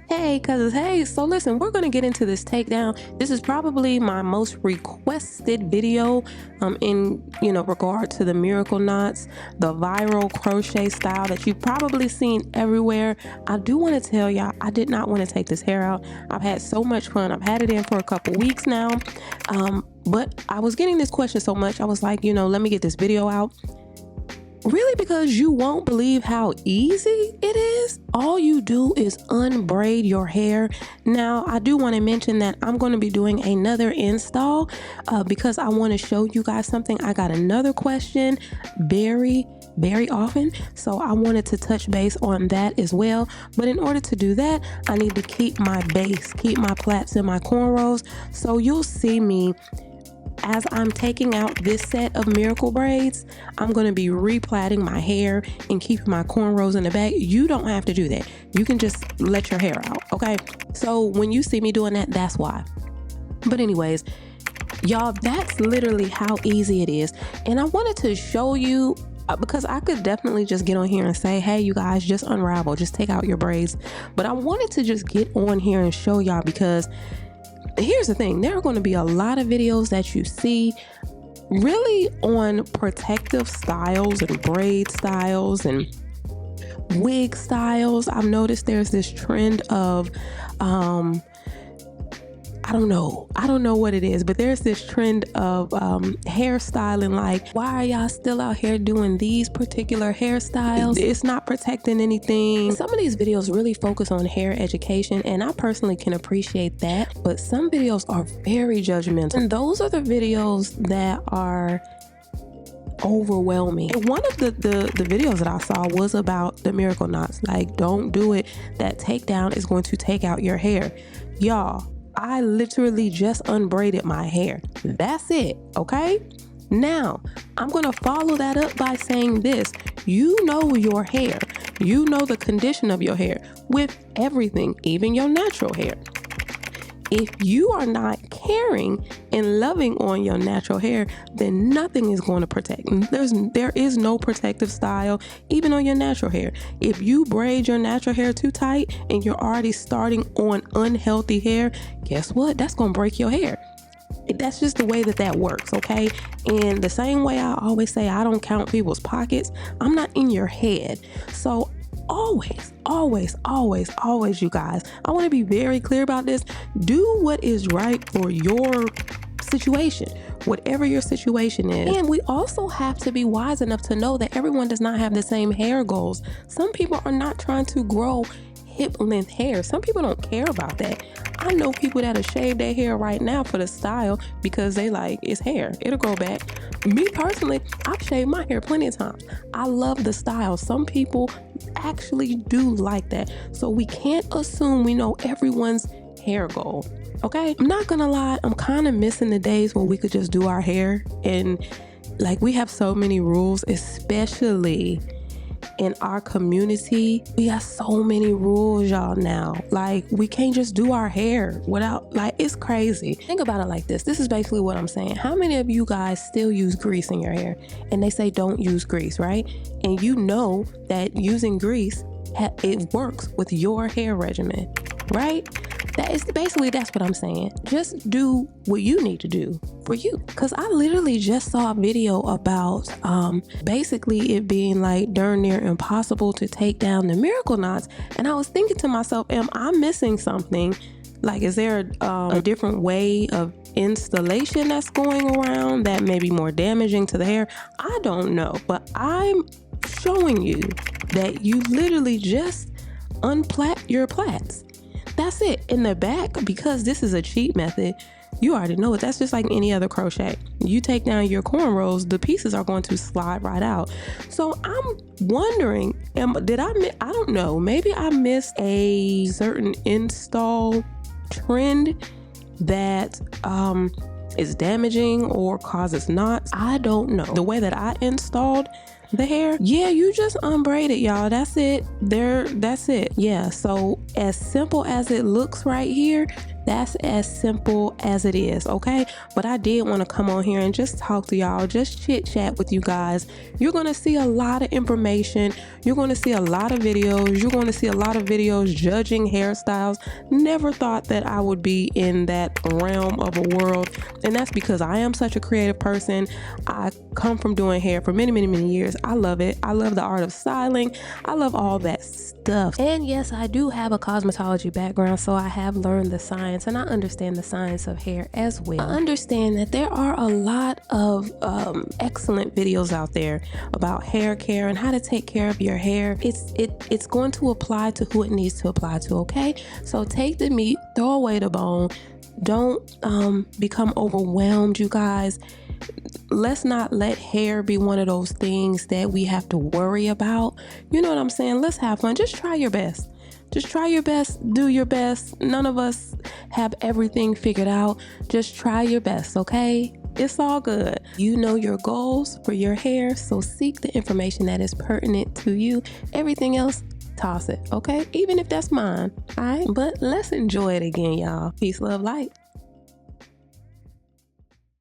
Hey cousins, hey, so listen, we're gonna get into this takedown. This is probably my most requested video in regard to the miracle knots, the viral crochet style that you've probably seen everywhere. I do want to tell y'all, I did not want to take this hair out. I've had so much fun. I've had it in for a couple weeks now, but I was getting this question so much, I was like, let me get this video out. Really, because you won't believe how easy it is. All you do is unbraid your hair. Now, I do want to mention that I'm going to be doing another install because I want to show you guys something. I got another question very often, so I wanted to touch base on that as well. But in order to do that, I need to keep my base, keep my plaits and my cornrows. So you'll see me as I'm taking out this set of miracle braids. I'm going to be replaiting my hair and keeping my cornrows in the back. You don't have to do that. You can just let your hair out, okay? So when you see me doing that, that's why. But anyways, y'all, that's literally how easy it is. And I wanted to show you because I could definitely just get on here and say, hey, you guys, just unravel, just take out your braids. But I wanted to just get on here and show y'all because here's the thing, there are going to be a lot of videos that you see really on protective styles and braid styles and wig styles. I've noticed there's this trend of I don't know what it is, but there's this trend of hairstyling. Like, why are y'all still out here doing these particular hairstyles? It's not protecting anything. Some of these videos really focus on hair education, and I personally can appreciate that, but some videos are very judgmental, and those are the videos that are overwhelming. And one of the videos that I saw was about the miracle knots. Like, don't do it. That takedown is going to take out your hair. Y'all, I literally just unbraided my hair. That's it, okay? Now, I'm gonna follow that up by saying this. You know your hair. You know the condition of your hair with everything, even your natural hair. If you are not caring and loving on your natural hair, then nothing is going to protect. There is no protective style, even on your natural hair. If you braid your natural hair too tight and you're already starting on unhealthy hair, guess what? That's going to break your hair. That's just the way that works, okay? And the same way I always say, I don't count people's pockets. I'm not in your head. So always, you guys, I want to be very clear about this. Do what is right for your situation, whatever your situation is. And we also have to be wise enough to know that everyone does not have the same hair goals. Some people are not trying to grow hip length hair. Some people don't care about that. I know people that'll shave their hair right now for the style because they like, it's hair, it'll grow back. Me personally, I've shaved my hair plenty of times. I love the style. Some people actually do like that. So we can't assume we know everyone's hair goal, okay? I'm not gonna lie, I'm kind of missing the days when we could just do our hair, and like, we have so many rules, especially in our community. We got so many rules, y'all, now. Like, we can't just do our hair without, like, it's crazy. Think about it like this. This is basically what I'm saying. How many of you guys still use grease in your hair? And they say don't use grease, right? And you know that using grease, it works with your hair regimen, right? That's what I'm saying. Just do what you need to do for you. Because I literally just saw a video about basically it being like darn near impossible to take down the miracle knots. And I was thinking to myself, am I missing something? Like, is there a different way of installation that's going around that may be more damaging to the hair? I don't know. But I'm showing you that you literally just unplait your plaits. That's it. In the back, because this is a cheat method, you already know it. That's just like any other crochet. You take down your cornrows, the pieces are going to slide right out. So I'm wondering, I don't know, maybe I missed a certain install trend that is damaging or causes knots. I don't know. The way that I installed the hair, yeah, you just unbraid it, y'all. That's it. That's it. Yeah, so as simple as it looks right here, That's as simple as it is, okay? But I did want to come on here and just talk to y'all, just chit chat with you guys. You're going to see a lot of information. You're going to see a lot of videos. You're going to see a lot of videos judging hairstyles. Never thought that I would be in that realm of a world. And that's because I am such a creative person. I come from doing hair for many, many, many years. I love it. I love the art of styling. I love all that stuff. And yes, I do have a cosmetology background, so I have learned the science and I understand the science of hair as well. I understand that there are a lot of excellent videos out there about hair care and how to take care of your hair. It's going to apply to who it needs to apply to, okay? So take the meat, throw away the bone. Don't become overwhelmed, you guys. Let's not let hair be one of those things that we have to worry about. You know what I'm saying? Let's have fun. Just try your best. Just try your best, do your best. None of us have everything figured out. Just try your best, okay? It's all good. You know your goals for your hair, so seek the information that is pertinent to you. Everything else, toss it, okay? Even if that's mine, all right? But let's enjoy it again, y'all. Peace, love, light.